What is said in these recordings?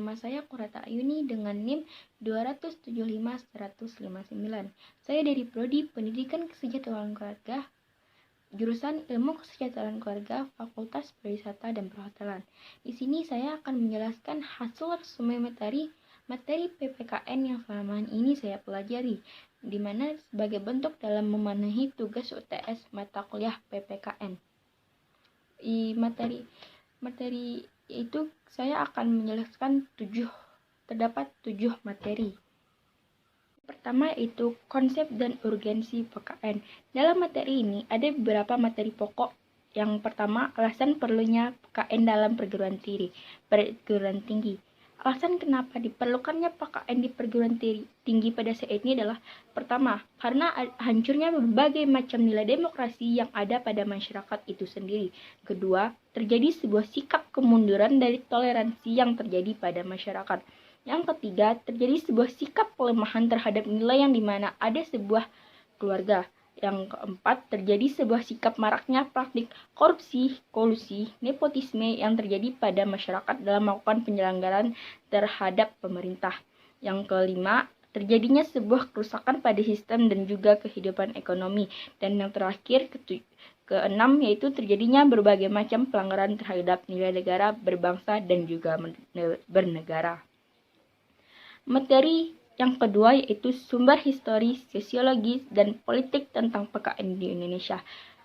Nama saya Qurrata Ayuni dengan NIM 275-159. Saya dari Prodi Pendidikan Kesejahteraan Keluarga, jurusan Ilmu Kesejahteraan Keluarga, Fakultas Pariwisata dan Perhotelan. Di sini saya akan menjelaskan hasil resume materi PPKN yang selama ini saya pelajari, di mana sebagai bentuk dalam memenuhi tugas UTS mata kuliah PPKN. Di materi itu saya akan menjelaskan terdapat 7 materi. Pertama yaitu konsep dan urgensi PKN. Dalam materi ini ada beberapa materi pokok. Yang pertama, alasan perlunya PKN dalam perguruan tinggi. Alasan kenapa diperlukannya PKN di perguruan tinggi pada saat ini adalah pertama, karena hancurnya berbagai macam nilai demokrasi yang ada pada masyarakat itu sendiri. Kedua, terjadi sebuah sikap kemunduran dari toleransi yang terjadi pada masyarakat. Yang ketiga, terjadi sebuah sikap pelemahan terhadap nilai yang dimana ada sebuah keluarga. Yang keempat, terjadi sebuah sikap maraknya praktik korupsi, kolusi, nepotisme yang terjadi pada masyarakat dalam melakukan penyelenggaraan terhadap pemerintah. Yang kelima, terjadinya sebuah kerusakan pada sistem dan juga kehidupan ekonomi. Dan yang terakhir, keenam, yaitu terjadinya berbagai macam pelanggaran terhadap nilai negara, berbangsa, dan juga bernegara. Materi yang kedua yaitu sumber historis, sosiologis, dan politik tentang PKN di Indonesia.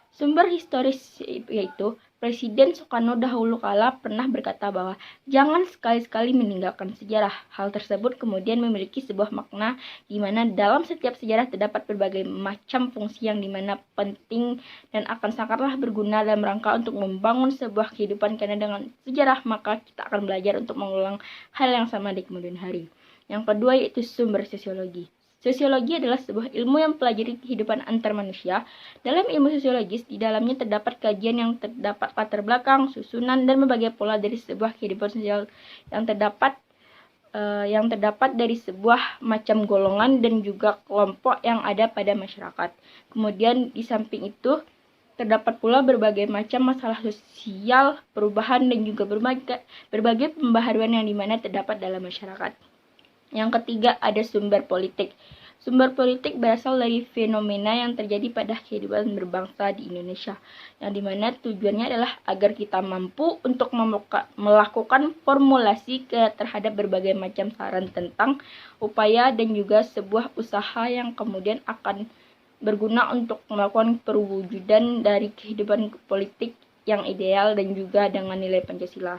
Sumber historis yaitu Presiden Soekarno dahulu kala pernah berkata bahwa jangan sekali-sekali meninggalkan sejarah. Hal tersebut kemudian memiliki sebuah makna di mana dalam setiap sejarah terdapat berbagai macam fungsi yang dimana penting dan akan sangatlah berguna dalam rangka untuk membangun sebuah kehidupan, karena dengan sejarah maka kita akan belajar untuk mengulang hal yang sama di kemudian hari. Yang kedua yaitu sumber sosiologi. Sosiologi adalah sebuah ilmu yang mempelajari kehidupan antar manusia. Dalam ilmu sosiologis, di dalamnya terdapat kajian yang terdapat latar belakang, susunan, dan berbagai pola dari sebuah kehidupan sosial yang terdapat dari sebuah macam golongan dan juga kelompok yang ada pada masyarakat. Kemudian di samping itu, terdapat pula berbagai macam masalah sosial, perubahan, dan juga berbagai pembaharuan yang dimana terdapat dalam masyarakat. Yang ketiga ada sumber politik. Sumber politik berasal dari fenomena yang terjadi pada kehidupan berbangsa di Indonesia, yang dimana tujuannya adalah agar kita mampu untuk melakukan formulasi terhadap berbagai macam saran tentang upaya dan juga sebuah usaha yang kemudian akan berguna untuk melakukan perwujudan dari kehidupan politik yang ideal dan juga dengan nilai Pancasila.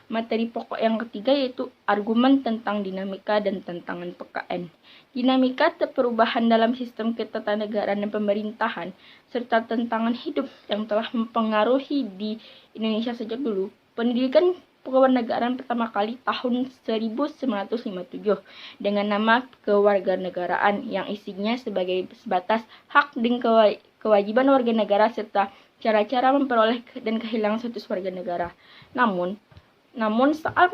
Materi pokok yang ketiga yaitu argumen tentang dinamika dan tantangan PKN. Dinamika perubahan dalam sistem ketatanegaraan dan pemerintahan, serta tantangan hidup yang telah mempengaruhi di Indonesia sejak dulu. Pendidikan kewarganegaraan pertama kali tahun 1957 dengan nama kewarganegaraan yang isinya sebagai sebatas hak dan kewajiban warga negara serta cara-cara memperoleh dan kehilangan status warga negara. Namun saat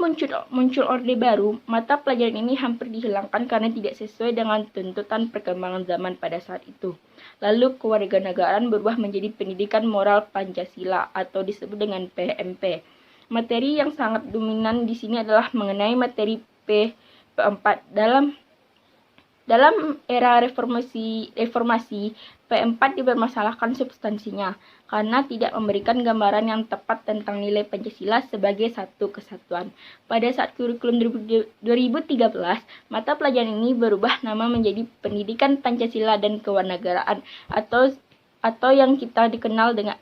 muncul Orde Baru, mata pelajaran ini hampir dihilangkan karena tidak sesuai dengan tuntutan perkembangan zaman pada saat itu. Lalu kewarganegaraan berubah menjadi pendidikan moral Pancasila atau disebut dengan PMP. Materi yang sangat dominan di sini adalah mengenai materi P4. Dalam era reformasi, P4 dipermasalahkan substansinya karena tidak memberikan gambaran yang tepat tentang nilai Pancasila sebagai satu kesatuan. Pada saat kurikulum 2013, mata pelajaran ini berubah nama menjadi Pendidikan Pancasila dan Kewarganegaraan atau yang kita kenal dengan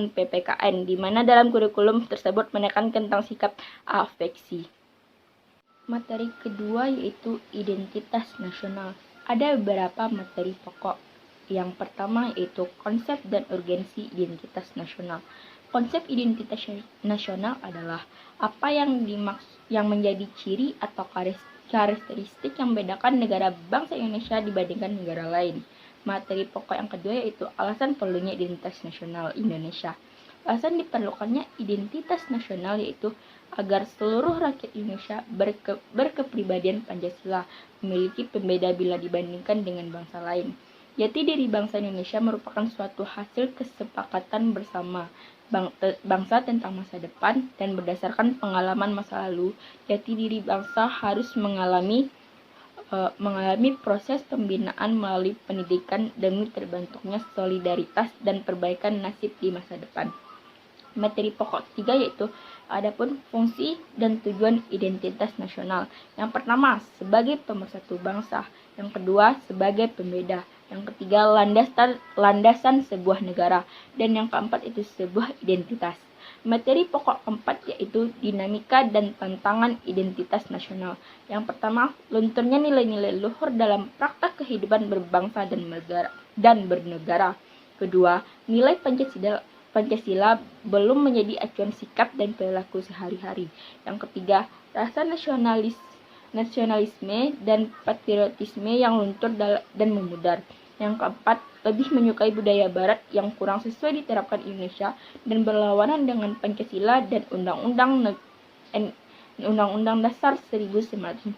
PPKN, di mana dalam kurikulum tersebut menekankan tentang sikap afeksi. Materi kedua yaitu identitas nasional. Ada beberapa materi pokok. Yang pertama yaitu konsep dan urgensi identitas nasional. Konsep identitas nasional adalah apa yang menjadi ciri atau karakteristik yang membedakan negara bangsa Indonesia dibandingkan negara lain. Materi pokok yang kedua yaitu alasan perlunya identitas nasional Indonesia. Alasan diperlukannya identitas nasional yaitu agar seluruh rakyat Indonesia berkepribadian Pancasila, memiliki pembeda bila dibandingkan dengan bangsa lain. Jati diri bangsa Indonesia merupakan suatu hasil kesepakatan bersama bangsa tentang masa depan, dan berdasarkan pengalaman masa lalu, jati diri bangsa harus mengalami proses pembinaan melalui pendidikan demi terbentuknya solidaritas dan perbaikan nasib di masa depan. Materi pokok ketiga yaitu adapun fungsi dan tujuan identitas nasional. Yang pertama, sebagai pemersatu bangsa. Yang kedua, sebagai pembeda. Yang ketiga, landasan sebuah negara. Dan yang keempat itu sebuah identitas. Materi pokok keempat yaitu dinamika dan tantangan identitas nasional. Yang pertama, lunturnya nilai-nilai luhur dalam praktek kehidupan berbangsa dan bernegara. Kedua, nilai Pancasila belum menjadi acuan sikap dan perilaku sehari-hari. Yang ketiga, rasa nasionalisme dan patriotisme yang luntur dan memudar. Yang keempat, lebih menyukai budaya barat yang kurang sesuai diterapkan Indonesia dan berlawanan dengan Pancasila dan Undang-Undang Dasar 1945.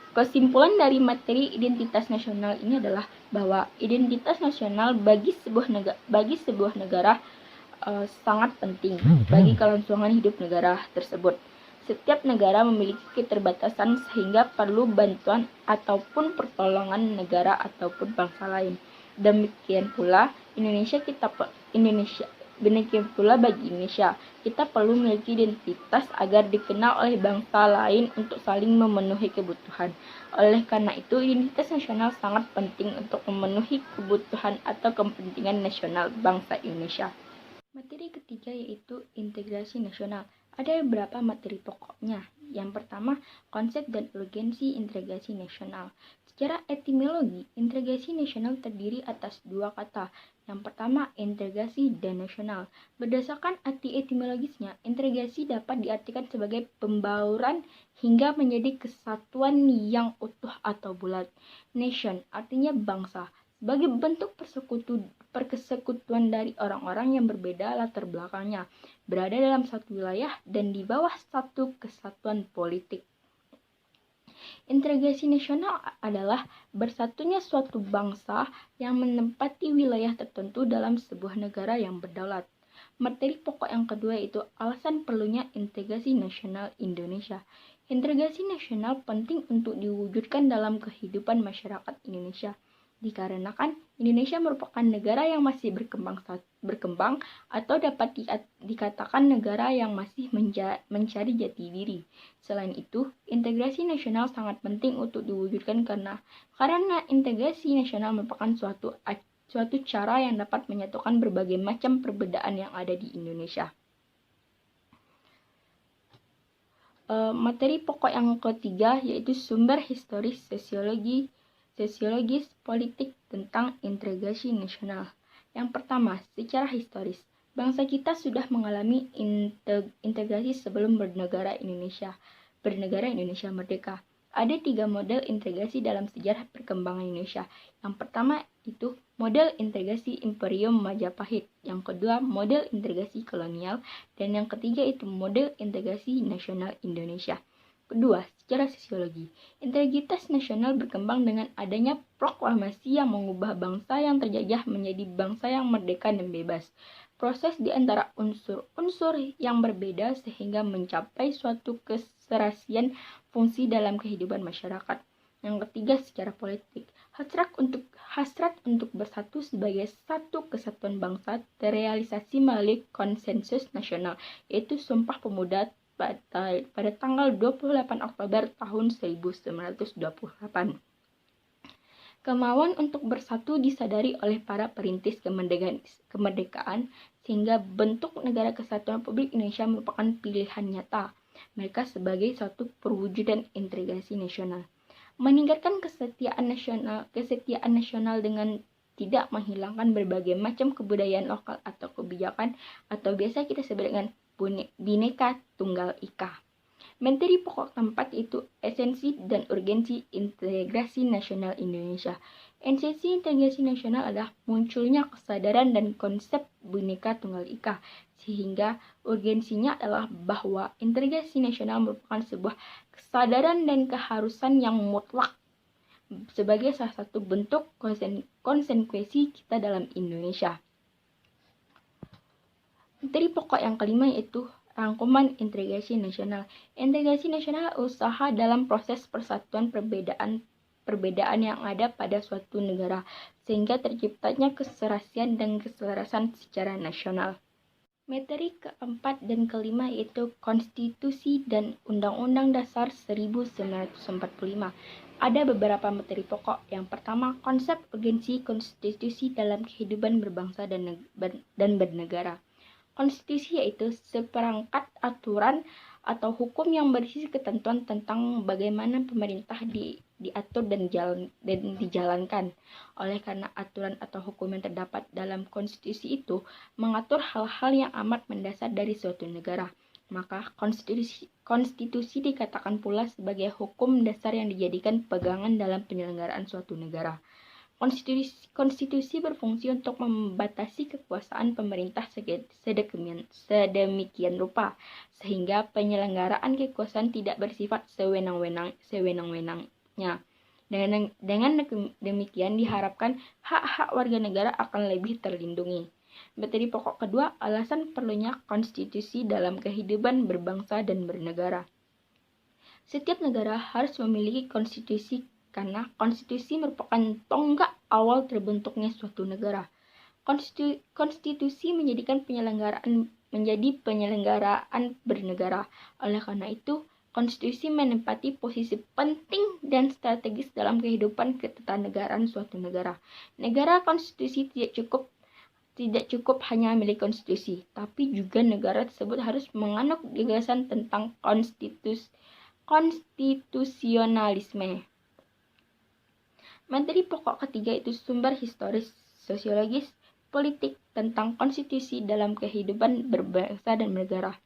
Kesimpulan dari materi identitas nasional ini adalah bahwa identitas nasional bagi sebuah negara sangat penting bagi kelangsungan hidup negara tersebut. Setiap negara memiliki keterbatasan sehingga perlu bantuan ataupun pertolongan negara ataupun bangsa lain. Demikian pula bagi Indonesia, kita perlu memiliki identitas agar dikenal oleh bangsa lain untuk saling memenuhi kebutuhan. Oleh karena itu, identitas nasional sangat penting untuk memenuhi kebutuhan atau kepentingan nasional bangsa Indonesia. Materi ketiga yaitu integrasi nasional. Ada beberapa materi pokoknya. Yang pertama, konsep dan urgensi integrasi nasional. Secara etimologi, integrasi nasional terdiri atas dua kata. Yang pertama, integrasi dan nasional. Berdasarkan arti etimologisnya, integrasi dapat diartikan sebagai pembauran hingga menjadi kesatuan yang utuh atau bulat. Nation artinya bangsa. Sebagai bentuk persekutuan dari orang-orang yang berbeda latar belakangnya, berada dalam satu wilayah dan di bawah satu kesatuan politik. Integrasi nasional adalah bersatunya suatu bangsa yang menempati wilayah tertentu dalam sebuah negara yang berdaulat. Materi pokok yang kedua yaitu alasan perlunya integrasi nasional Indonesia. Integrasi nasional penting untuk diwujudkan dalam kehidupan masyarakat Indonesia, dikarenakan Indonesia merupakan negara yang masih berkembang atau dapat dikatakan negara yang masih mencari jati diri. Selain itu, integrasi nasional sangat penting untuk diwujudkan karena integrasi nasional merupakan suatu cara yang dapat menyatukan berbagai macam perbedaan yang ada di Indonesia. Materi pokok yang ketiga yaitu sumber historis sosiologis politik tentang integrasi nasional. Yang pertama, secara historis, bangsa kita sudah mengalami integrasi sebelum bernegara Indonesia merdeka. Ada 3 model integrasi dalam sejarah perkembangan Indonesia. Yang pertama itu model integrasi Imperium Majapahit, yang kedua model integrasi kolonial, dan yang ketiga itu model integrasi nasional Indonesia. Kedua, secara sosiologi, integritas nasional berkembang dengan adanya proklamasi yang mengubah bangsa yang terjajah menjadi bangsa yang merdeka dan bebas. Proses di antara unsur-unsur yang berbeda sehingga mencapai suatu keserasian fungsi dalam kehidupan masyarakat. Yang ketiga, secara politik, hasrat untuk bersatu sebagai satu kesatuan bangsa terrealisasi melalui konsensus nasional, yaitu Sumpah Pemuda pada tanggal 28 Oktober tahun 1928. Kemauan untuk bersatu disadari oleh para perintis kemerdekaan sehingga bentuk Negara Kesatuan Republik Indonesia merupakan pilihan nyata mereka sebagai suatu perwujudan integrasi nasional. Meningkatkan kesetiaan nasional dengan tidak menghilangkan berbagai macam kebudayaan lokal atau kebijakan atau biasa kita sebut dengan Bhinneka Tunggal Ika. Materi pokok keempat itu esensi dan urgensi integrasi nasional Indonesia. Esensi integrasi nasional adalah munculnya kesadaran dan konsep Bhinneka Tunggal Ika, sehingga urgensinya adalah bahwa integrasi nasional merupakan sebuah kesadaran dan keharusan yang mutlak sebagai salah satu bentuk konsekuensi kita dalam Indonesia. Materi pokok yang kelima yaitu rangkuman integrasi nasional. Integrasi nasional usaha dalam proses persatuan perbedaan yang ada pada suatu negara, sehingga terciptanya keserasian dan keselarasan secara nasional. Materi keempat dan kelima yaitu Konstitusi dan Undang-Undang Dasar 1945. Ada beberapa materi pokok. Yang pertama, konsep urgensi konstitusi dalam kehidupan berbangsa dan bernegara. Konstitusi yaitu seperangkat aturan atau hukum yang berisi ketentuan tentang bagaimana pemerintah diatur dan dijalankan. Oleh karena aturan atau hukum yang terdapat dalam konstitusi itu mengatur hal-hal yang amat mendasar dari suatu negara, maka konstitusi dikatakan pula sebagai hukum dasar yang dijadikan pegangan dalam penyelenggaraan suatu negara. Konstitusi berfungsi untuk membatasi kekuasaan pemerintah sedemikian rupa, sehingga penyelenggaraan kekuasaan tidak bersifat sewenang-wenangnya. Dengan demikian diharapkan hak-hak warga negara akan lebih terlindungi. Materi pokok kedua, alasan perlunya konstitusi dalam kehidupan berbangsa dan bernegara. Setiap negara harus memiliki konstitusi karena konstitusi merupakan tonggak awal terbentuknya suatu negara. Konstitusi menjadi penyelenggaraan bernegara. Oleh karena itu, konstitusi menempati posisi penting dan strategis dalam kehidupan ketatanegaraan suatu negara. Negara konstitusi tidak cukup hanya milik konstitusi, tapi juga negara tersebut harus menganut gagasan tentang konstitusionalisme. Materi pokok ketiga itu sumber historis, sosiologis, politik tentang konstitusi dalam kehidupan berbangsa dan bernegara.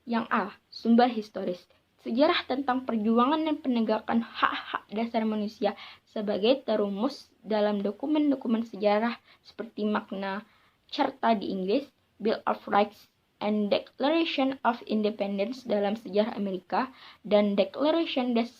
Yang A. Sumber historis. Sejarah tentang perjuangan dan penegakan hak-hak dasar manusia sebagai terumus dalam dokumen-dokumen sejarah seperti Magna Carta di Inggris, Bill of Rights and Declaration of Independence dalam sejarah Amerika, dan Declaration des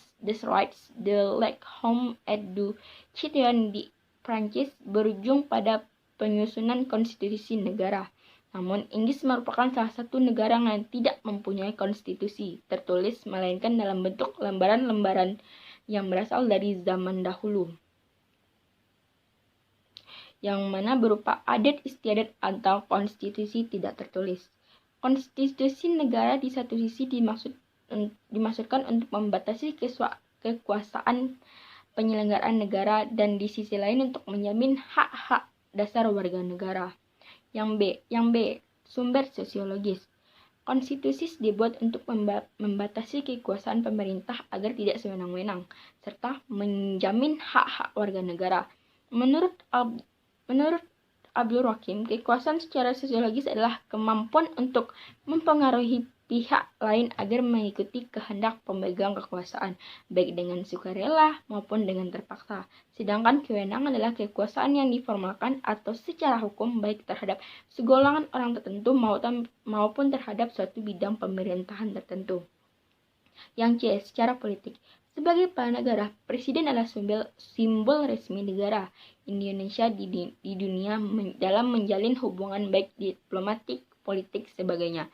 Rights de l'Homme et du Citoyen di Prancis berujung pada penyusunan konstitusi negara. Namun, Inggris merupakan salah satu negara yang tidak mempunyai konstitusi tertulis, melainkan dalam bentuk lembaran-lembaran yang berasal dari zaman dahulu, yang mana berupa adat istiadat atau konstitusi tidak tertulis. Konstitusi negara di satu sisi dimaksudkan untuk membatasi kekuasaan penyelenggaraan negara, dan di sisi lain untuk menjamin hak-hak dasar warga negara. Yang B. Sumber sosiologis. Konstitusi dibuat untuk membatasi kekuasaan pemerintah agar tidak sewenang-wenang, serta menjamin hak-hak warga negara. Menurut Abdul Rakim, kekuasaan secara sosiologis adalah kemampuan untuk mempengaruhi pihak lain agar mengikuti kehendak pemegang kekuasaan, baik dengan sukarela maupun dengan terpaksa. Sedangkan kewenangan adalah kekuasaan yang diformalkan atau secara hukum baik terhadap segolongan orang tertentu maupun terhadap suatu bidang pemerintahan tertentu. Yang C. Secara politik. Sebagai kepala negara, presiden adalah simbol resmi negara Indonesia di dunia dalam menjalin hubungan baik diplomatik, politik, sebagainya.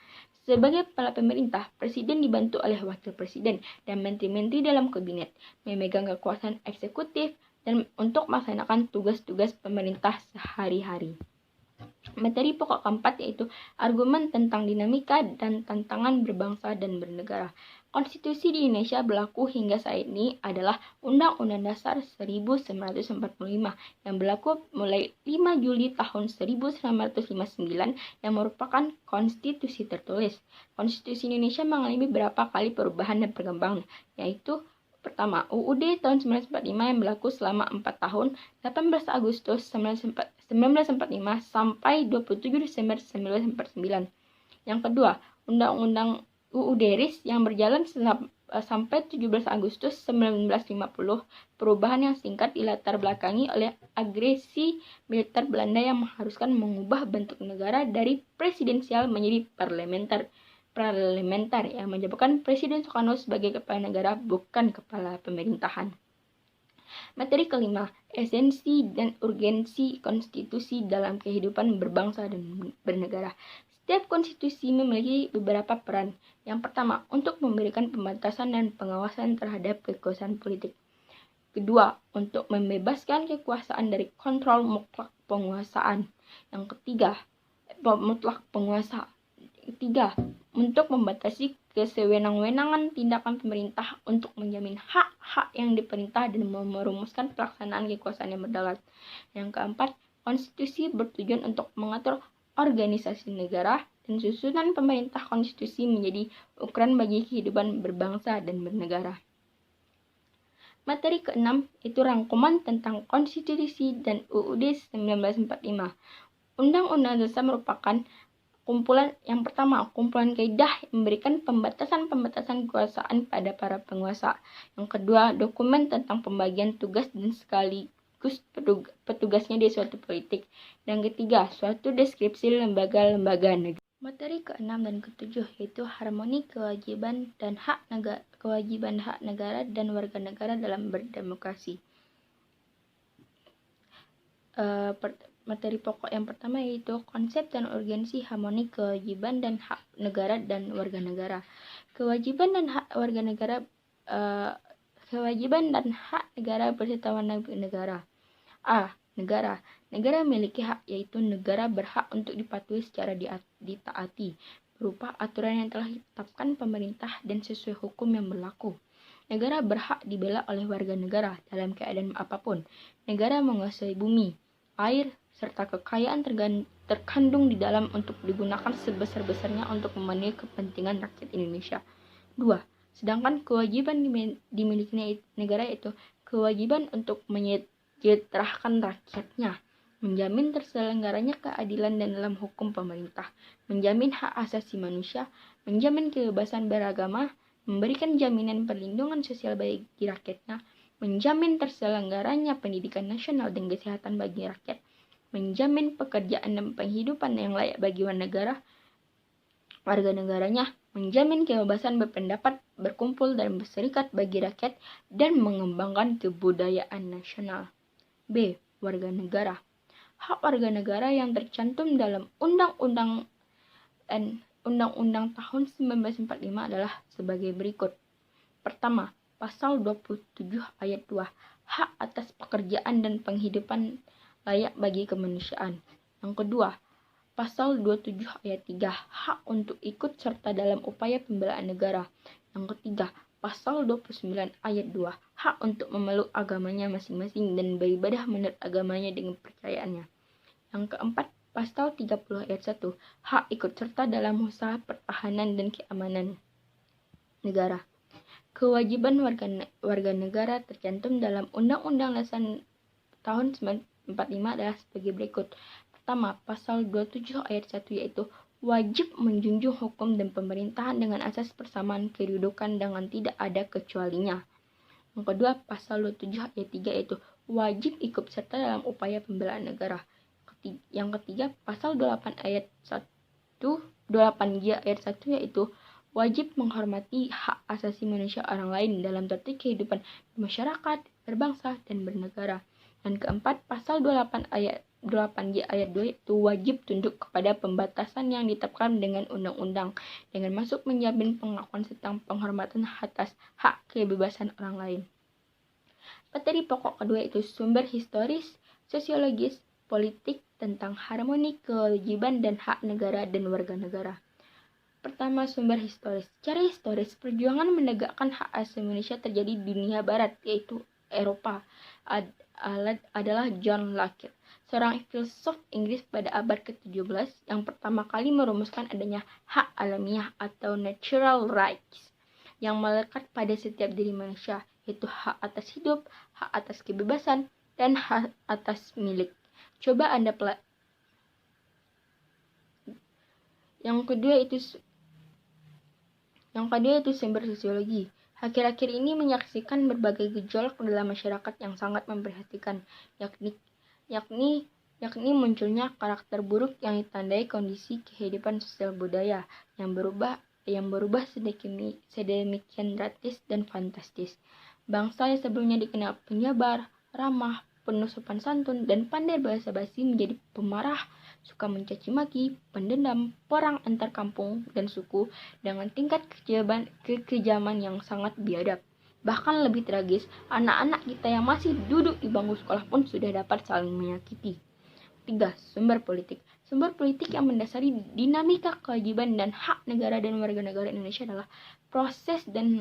Sebagai kepala pemerintah, presiden dibantu oleh wakil presiden dan menteri-menteri dalam kabinet, memegang kekuasaan eksekutif dan untuk melaksanakan tugas-tugas pemerintah sehari-hari. Materi pokok keempat yaitu argumen tentang dinamika dan tantangan berbangsa dan bernegara. Konstitusi di Indonesia berlaku hingga saat ini adalah Undang-Undang Dasar 1945 yang berlaku mulai 5 Juli tahun 1959 yang merupakan konstitusi tertulis. Konstitusi Indonesia mengalami beberapa kali perubahan dan perkembangan, yaitu pertama, UUD tahun 1945 yang berlaku selama 4 tahun, 18 Agustus 1945 sampai 27 Desember 1949. Yang kedua, Undang-Undang UUD RIS yang berjalan sampai 17 Agustus 1950, perubahan yang singkat dilatar belakangi oleh agresi militer Belanda yang mengharuskan mengubah bentuk negara dari presidensial menjadi parlementer yang menyebabkan Presiden Soekarno sebagai kepala negara bukan kepala pemerintahan. Materi kelima, esensi dan urgensi konstitusi dalam kehidupan berbangsa dan bernegara. Setiap konstitusi memiliki beberapa peran. Yang pertama, untuk memberikan pembatasan dan pengawasan terhadap kekuasaan politik. Kedua, untuk membebaskan kekuasaan dari kontrol mutlak penguasaan. Yang ketiga, mutlak penguasa. Ketiga, untuk membatasi kesewenang-wenangan tindakan pemerintah untuk menjamin hak-hak yang diperintah dan merumuskan pelaksanaan kekuasaan yang berdaulat. Yang keempat, konstitusi bertujuan untuk mengatur organisasi negara dan susunan pemerintah. Konstitusi menjadi ukuran bagi kehidupan berbangsa dan bernegara. Materi ke-6 itu rangkuman tentang konstitusi dan UUD 1945. Undang-Undang Dasar merupakan kumpulan yang pertama, kumpulan kaidah yang memberikan pembatasan-pembatasan kekuasaan pada para penguasa. Yang kedua, dokumen tentang pembagian tugas dan sekaligus petugasnya di suatu politik. Dan ketiga, suatu deskripsi lembaga-lembaga negara. Materi ke-6 dan ke-7 yaitu harmoni kewajiban hak negara dan warga negara dalam berdemokrasi. Materi pokok yang pertama yaitu konsep dan urgensi harmoni kewajiban dan hak negara dan warga negara. Kewajiban dan hak warga negara kewajiban dan hak negara beserta warga negara. A. Negara. Negara memiliki hak, yaitu negara berhak untuk dipatuhi secara ditaati berupa aturan yang telah ditetapkan pemerintah dan sesuai hukum yang berlaku. Negara berhak dibela oleh warga negara dalam keadaan apapun. Negara menguasai bumi, air, serta kekayaan terkandung di dalam untuk digunakan sebesar-besarnya untuk memenuhi kepentingan rakyat Indonesia. 2. Sedangkan kewajiban dimiliki negara itu kewajiban untuk menyejahterakan rakyatnya, menjamin terselenggaranya keadilan dan dalam hukum pemerintah, menjamin hak asasi manusia, menjamin kebebasan beragama, memberikan jaminan perlindungan sosial bagi rakyatnya, menjamin terselenggaranya pendidikan nasional dan kesehatan bagi rakyat, menjamin pekerjaan dan penghidupan yang layak bagi warga negaranya, menjamin kebebasan berpendapat, berkumpul dan berserikat bagi rakyat, dan mengembangkan kebudayaan nasional. B. Warga negara. Hak warga negara yang tercantum dalam Undang-Undang tahun 1945 adalah sebagai berikut. Pertama, Pasal 27 ayat 2, hak atas pekerjaan dan penghidupan layak bagi kemanusiaan. Yang kedua, Pasal 27 ayat 3, hak untuk ikut serta dalam upaya pembelaan negara. Yang ketiga, Pasal 29 ayat 2, hak untuk memeluk agamanya masing-masing dan beribadah menurut agamanya dengan kepercayaannya. Yang keempat, Pasal 30 ayat 1, hak ikut serta dalam usaha pertahanan dan keamanan negara. Kewajiban warga negara tercantum dalam Undang-Undang Dasar tahun 1945 adalah sebagai berikut. Pertama, Pasal 27 ayat 1 yaitu wajib menjunjung hukum dan pemerintahan dengan asas persamaan kedudukan dengan tidak ada kecualinya. Yang kedua, Pasal 27 ayat 3 yaitu wajib ikut serta dalam upaya pembelaan negara. Yang ketiga, Pasal 28 ayat 1, 28J ayat 1 yaitu wajib menghormati hak asasi manusia orang lain dalam tertib kehidupan masyarakat, berbangsa, dan bernegara. Dan keempat, Pasal 28J ayat 2 itu wajib tunduk kepada pembatasan yang ditetapkan dengan undang-undang dengan masuk menjamin pengakuan tentang penghormatan atas hak kebebasan orang lain. Materi pokok kedua itu sumber historis, sosiologis, politik tentang harmoni kewajiban dan hak negara dan warga negara. Pertama, sumber historis. Secara historis, perjuangan menegakkan hak asasi manusia terjadi di dunia barat, yaitu Eropa, adalah John Locke, seorang filsuf Inggris pada abad ke-17 yang pertama kali merumuskan adanya hak alamiah atau natural rights yang melekat pada setiap diri manusia, yaitu hak atas hidup, hak atas kebebasan, dan hak atas milik. Coba Anda Yang kedua itu sumber sosiologi. Akhir-akhir ini menyaksikan berbagai gejolak dalam masyarakat yang sangat memprihatinkan, yakni munculnya karakter buruk yang ditandai kondisi kehidupan sosial budaya yang berubah sedemikian drastis dan fantastis. Bangsa yang sebelumnya dikenal penyabar, ramah, penuh sopan santun, dan pandai bahasa basi menjadi pemarah, suka mencaci maki, pendendam, perang antar kampung dan suku dengan tingkat kekejaman yang sangat biadab. Bahkan lebih tragis, anak-anak kita yang masih duduk di bangku sekolah pun sudah dapat saling menyakiti. 3. Sumber politik. Sumber politik yang mendasari dinamika kewajiban dan hak negara dan warga negara Indonesia adalah proses dan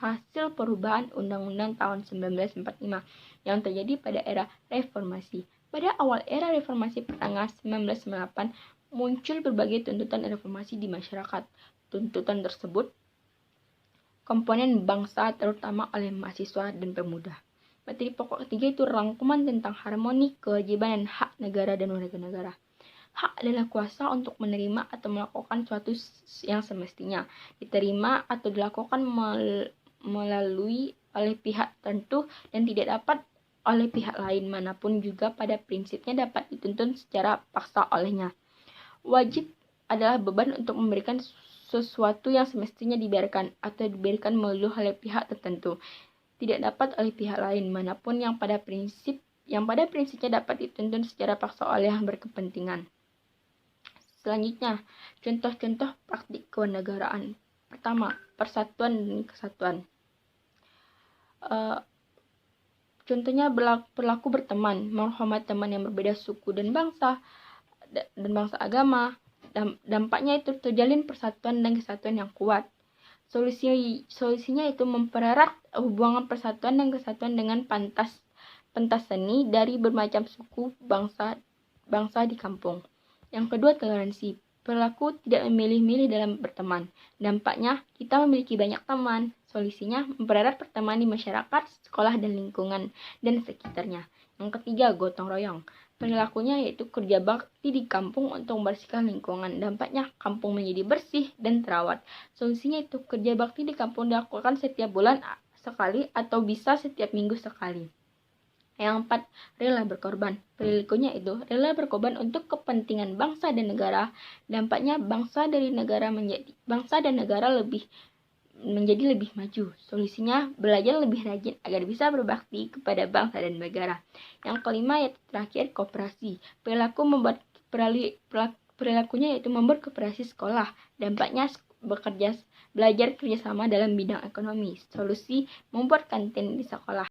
hasil perubahan Undang-Undang tahun 1945 yang terjadi pada era reformasi. Pada awal era reformasi pertengahan 1998, muncul berbagai tuntutan reformasi di masyarakat. Tuntutan tersebut komponen bangsa terutama oleh mahasiswa dan pemuda. Materi pokok ketiga itu rangkuman tentang harmoni, kewajiban, dan hak negara dan warga negara. Hak adalah kuasa untuk menerima atau melakukan suatu yang semestinya diterima atau dilakukan melalui oleh pihak tertentu dan tidak dapat oleh pihak lain manapun, juga pada prinsipnya dapat dituntun secara paksa olehnya. Wajib adalah beban untuk memberikan sesuatu yang semestinya dibiarkan atau diberikan melalui oleh pihak tertentu, tidak dapat oleh pihak lain manapun, yang pada prinsipnya dapat dituntun secara paksa oleh yang berkepentingan. Selanjutnya, contoh-contoh praktik kewarganegaraan. Pertama, persatuan dan kesatuan. Contohnya berlaku berteman, menghormati teman yang berbeda suku dan bangsa agama. Dampaknya itu terjalin persatuan dan kesatuan yang kuat. Solusinya itu mempererat hubungan persatuan dan kesatuan dengan pentas seni dari bermacam suku bangsa di kampung. Yang kedua, toleransi. Perilaku tidak memilih-milih dalam berteman. Dampaknya kita memiliki banyak teman. Solusinya mempererat pertemanan di masyarakat, sekolah, dan lingkungan dan sekitarnya. Yang ketiga, gotong royong. Perilakunya yaitu kerja bakti di kampung untuk membersihkan lingkungan. Dampaknya kampung menjadi bersih dan terawat. Solusinya itu kerja bakti di kampung dilakukan setiap bulan sekali atau bisa setiap minggu sekali. Yang 4, rela berkorban. Perilakunya itu rela berkorban untuk kepentingan bangsa dan negara. Dampaknya bangsa dan negara menjadi lebih maju. Solusinya belajar lebih rajin agar bisa berbakti kepada bangsa dan negara. Yang kelima yaitu terakhir, kooperasi. Perilakunya yaitu membuat kooperasi sekolah. Dampaknya belajar kerjasama dalam bidang ekonomi. Solusi membuat kantin di sekolah.